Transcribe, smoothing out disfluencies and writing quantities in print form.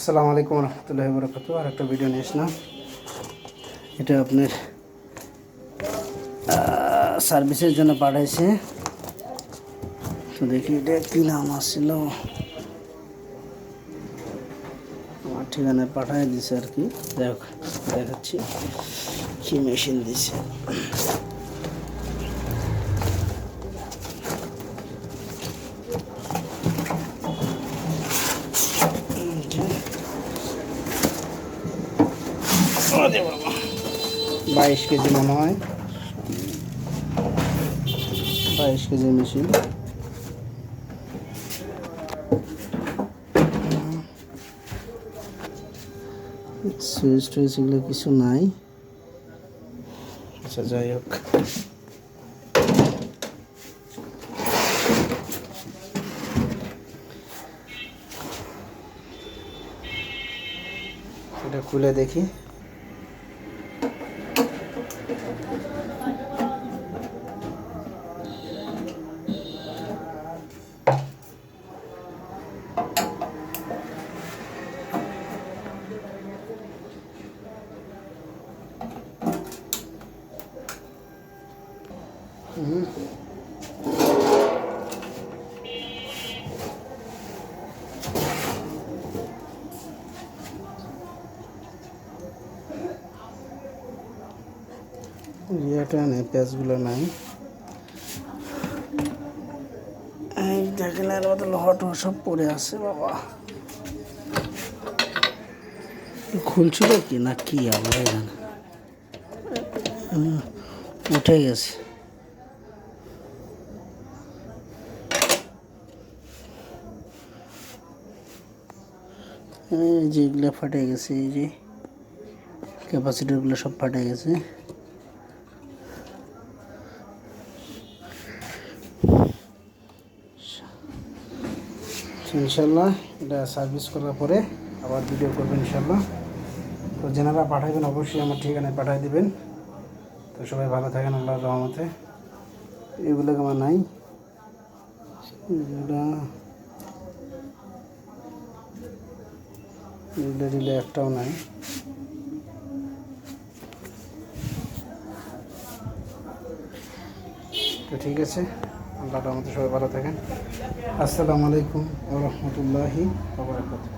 আসসালামু আলাইকুম রহমতুল্লাহি বরকাতুহু। আর একটা ভিডিও নিয়ে আসলাম। এটা আপনার সার্ভিসের জন্য পাঠাইছে। তো দেখি এটা কী নাম আসছিল, আমার ঠিকানায় পাঠাই দিছে আর কি। দেখাচ্ছি কি মেশিন দিছে। ওরে বাবা, 22 কেজি মনে হয়, 22 কেজি মেশিন। সুইচ টুইচ এগুলো কিছু নাই। আচ্ছা, যাই হোক, এটা খুলে দেখি। ইয়েটা নেই, পেঁচগুলো নাই। এই দেখেন, এর মতো লহট সব পড়ে আছে বাবা। খুলছিল কি না কি আমরা জানি, উঠে গেছে। এই যে এগুলো ফাটে গেছে, এই যে ক্যাপাসিটারগুলো সব ফাটে গেছে। ইনশাল্লাহ এটা সার্ভিস করার পরে আবার ভিডিও করবেন ইনশাল্লাহ। তো যেনারা পাঠাবেন অবশ্যই আমার ঠিকানায় পাঠিয়ে দেবেন। তো সবাই ভালো থাকেন আল্লাহর রহমতে। এগুলো আমার নাই, এগুলো দিলে একটাও নাই। তো ঠিক আছে, আল্লাহর রহমতে সবাই ভালো থাকেন। আসসালামু আলাইকুম ওয়া রাহমাতুল্লাহি ওয়া বারাকাতুহু।